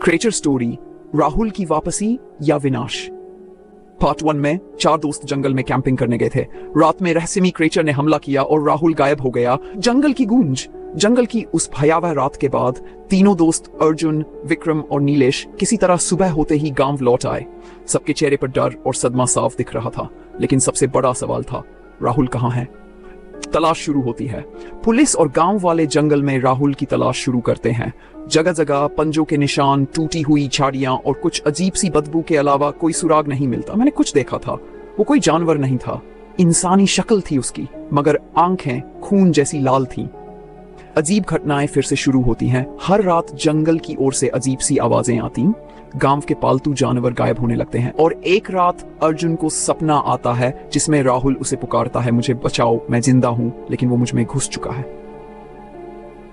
Creature story, Rahul की वापसी या विनाश। पार्ट 1 में 4 दोस्त जंगल में कैंपिंग करने गए थे। रात में रहस्यमयी क्रेचर ने हमला किया और राहुल गायब हो गया। जंगल की गूंज। जंगल की उस भयावह रात के बाद तीनों दोस्त अर्जुन, विक्रम और नीलेश किसी तरह सुबह होते ही गांव लौट आए। सबके चेहरे पर डर और सदमा साफ दिख रहा था, लेकिन सबसे बड़ा सवाल था, राहुल कहाँ है? तलाश शुरू होती है। पुलिस और गांव वाले जंगल में राहुल की तलाश शुरू करते हैं। जगह जगह पंजों के निशान, टूटी हुई झाड़ियां और कुछ अजीब सी बदबू के अलावा कोई सुराग नहीं मिलता। मैंने कुछ देखा था, वो कोई जानवर नहीं था, इंसानी शक्ल थी उसकी, मगर आंखें खून जैसी लाल थीं। अजीब घटनाएं फिर से शुरू होती हैं। हर रात जंगल की ओर से अजीब सी आवाजें आती, गांव के पालतू जानवर गायब होने लगते हैं और एक रात अर्जुन को सपना आता है जिसमें राहुल उसे पुकारता है, मुझे बचाओ, मैं जिंदा हूं, लेकिन वो मुझ में घुस चुका है।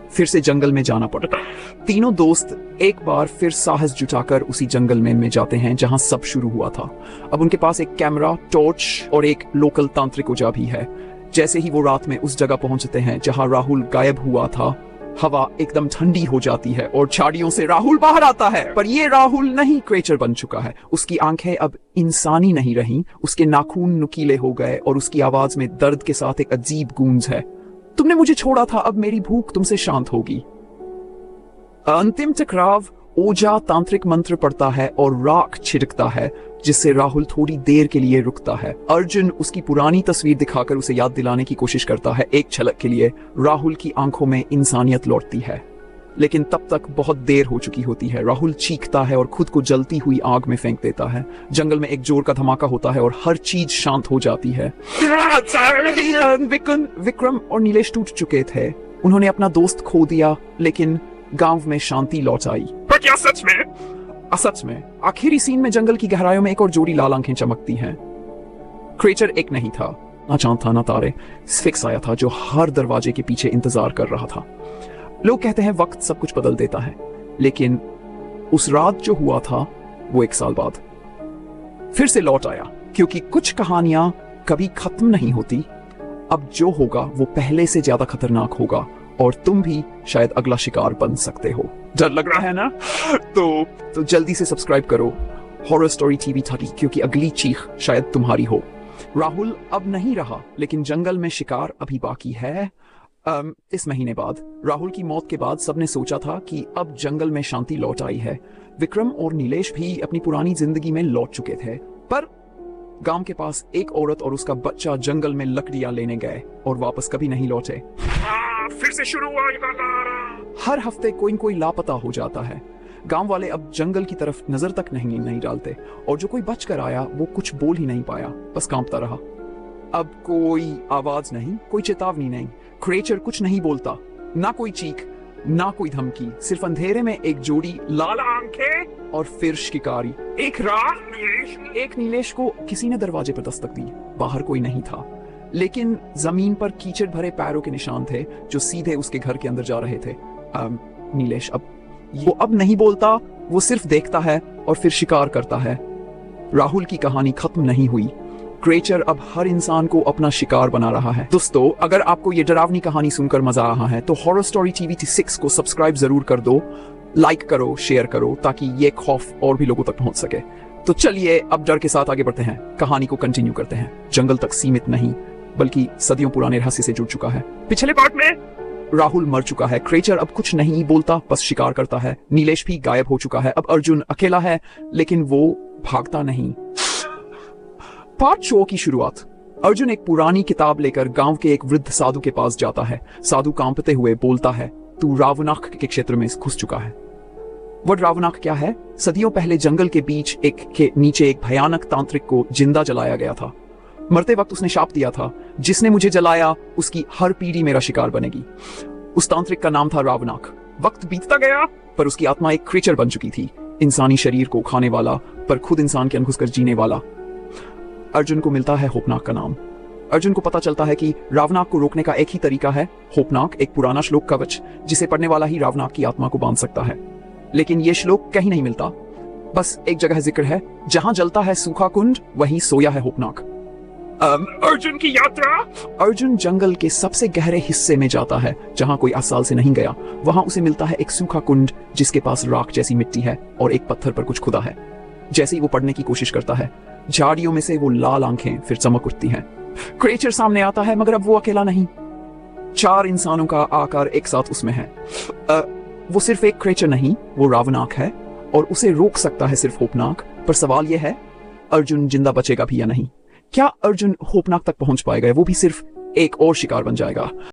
फिर से जंगल में जाना पड़ता। तीनों दोस्त एक बार फिर साहस जुटाकर उसी जंगल में जाते हैं जहां सब शुरू हुआ था। अब उनके पास एक कैमरा, टॉर्च और एक लोकल तांत्रिक ऊर्जा भी है। जैसे ही वो रात में उस जगह पहुंचते हैं जहां राहुल गायब हुआ था, हवा एकदम ठंडी हो जाती है और झाड़ियों से राहुल बाहर आता है। पर ये राहुल नहीं, क्रेचर बन चुका है। उसकी आंखें अब इंसानी नहीं रहीं, उसके नाखून नुकीले हो गए और उसकी आवाज में दर्द के साथ एक अजीब गूंज है, तुमने मुझे छोड़ा था, अब मेरी भूख तुमसे शांत होगी। अंतिम टकराव, ओझा तांत्रिक मंत्र पढ़ता है और राख छिड़कता है, जिससे राहुल थोड़ी देर के लिए रुकता है। अर्जुन उसकी पुरानी तस्वीर दिखाकर उसे याद दिलाने की कोशिश करता है। एक झलक के लिए राहुल की आंखों में इंसानियत लौटती है, लेकिन तब तक बहुत देर हो चुकी होती है। राहुल चीखता है और खुद को जलती हुई आग में फेंक देता है। जंगल में एक जोर का धमाका होता है और हर चीज शांत हो जाती है। विक्रम और नीलेश टूट चुके थे। उन्होंने अपना दोस्त खो दिया, लेकिन गांव में शांति लौट आई। पर क्या सच में? सच में आखिरी सीन में जंगल की गहराइयों में एक और जोड़ी लाल आंखें चमकती हैं। क्रेचर एक नहीं था, ना चांद था ना तारे, स्फिक्स आया था जो हर दरवाजे के पीछे इंतजार कर रहा था। लोग कहते हैं वक्त सब कुछ बदल देता है, लेकिन उस रात जो हुआ था वो 1 साल बाद फिर से लौट आया, क्योंकि कुछ कहानियां कभी खत्म नहीं होती। अब जो होगा वो पहले से ज्यादा खतरनाक होगा और तुम भी शायद अगला शिकार बन सकते हो। डर लग रहा है ना? तो जल्दी से सब्सक्राइब करो हॉरर स्टोरी टीवी 30, क्योंकि अगली चीख शायद तुम्हारी हो। राहुल अब नहीं रहा, लेकिन जंगल में शिकार अभी बाकी है। इस महीने बाद, राहुल की मौत के बाद, सबने सोचा था कि अब जंगल में शांति लौट आई है। विक्रम और नीलेश भी अपनी पुरानी जिंदगी में लौट चुके थे, पर गांव के पास एक औरत और उसका बच्चा जंगल में लकड़ियां लेने गए और वापस कभी नहीं लौटे। फिर से शुरू हुआ। हर हफ्ते कोई न कोई लापता हो जाता है। गांव वाले अब जंगल की तरफ नजर तक नहीं डालते और जो कोई बच कर आया वो कुछ बोल ही नहीं पाया, बस कांपता रहा। अब कोई आवाज नहीं, कोई चेतावनी नहीं। क्रेचर कुछ नहीं बोलता, ना कोई चीख, ना कोई धमकी, सिर्फ अंधेरे में एक जोड़ी लाल आंखें और फिर शिकारी। एक नीलेश को किसी ने दरवाजे पर दस्तक दी। बाहर कोई नहीं था, लेकिन जमीन पर कीचड़ भरे पैरों के निशान थे जो सीधे उसके घर के अंदर जा रहे थे। नीलेश अब नहीं बोलता, वो सिर्फ देखता है और फिर शिकार करता है। राहुल की कहानी खत्म नहीं हुई। क्रेचर अब हर इंसान को अपना शिकार बना रहा है। दोस्तों, अगर आपको ये डरावनी कहानी सुनकर मजा आ रहा है तो हॉरर स्टोरी टीवी 6 को सब्सक्राइब जरूर कर दो, लाइक करो, शेयर करो, ताकि ये खौफ और भी लोगों तक पहुंच सके। तो चलिए अब डर के साथ आगे बढ़ते हैं, कहानी को कंटिन्यू करते हैं। जंगल तक सीमित नहीं, बल्कि सदियों पुराने रहस्य से जुड़ चुका है। पिछले पार्ट में राहुल मर चुका है, क्रेचर अब कुछ नहीं बोलता, बस शिकार करता है। नीलेश भी गायब हो चुका है। अब अर्जुन अकेला है, लेकिन वो भागता नहीं। पार्ट 4 की शुरुआत। अर्जुन एक पुरानी किताब लेकर गांव के एक वृद्ध साधु के पास जाता है। साधु कांपते हुए बोलता है, तू रावनाक के क्षेत्र में घुस चुका है। वह रावनाक क्या है? सदियों पहले जंगल के बीच के नीचे एक भयानक तांत्रिक को जिंदा जलाया गया था। मरते वक्त उसने शाप दिया था, जिसने मुझे जलाया उसकी हर पीढ़ी मेरा शिकार बनेगी। उस तांत्रिक का नाम था रावनाक। वक्त बीतता गया, पर उसकी आत्मा एक क्रीचर बन चुकी थी, इंसानी शरीर को खाने वाला, पर खुद इंसान के अंदर घुसकर जीने वाला। अर्जुन को मिलता है होपनाक का नाम। अर्जुन को पता चलता है कि रावनाक को रोकने का एक ही तरीका है, होपनाक, एक पुराना श्लोक कवच, जिसे पढ़ने वाला ही रावनाक की आत्मा को बांध सकता है। लेकिन यह श्लोक कहीं नहीं मिलता, बस एक जगह जिक्र है, जहां जलता है सूखा कुंड, वहीं सोया है होपनाक। अर्जुन की यात्रा। अर्जुन जंगल के सबसे गहरे हिस्से में जाता है जहां कोई 8 साल से नहीं गया। वहां उसे मिलता है एक सूखा कुंड जिसके पास राख जैसी मिट्टी है और एक पत्थर पर कुछ खुदा है। जैसे ही वो पढ़ने की कोशिश करता है, झाड़ियों में से वो लाल आंखें फिर चमक उठती हैं। क्रेचर सामने आता है, मगर अब वो अकेला नहीं। 4 इंसानों का आकार एक साथ उसमें है। वो सिर्फ एक क्रेचर नहीं, वो रावनाक है और उसे रोक सकता है सिर्फ होपनाक। पर सवाल यह है, अर्जुन जिंदा बचेगा भी या नहीं? क्या अर्जुन होपनाक तक पहुंच पाएगा? वो भी सिर्फ एक और शिकार बन जाएगा?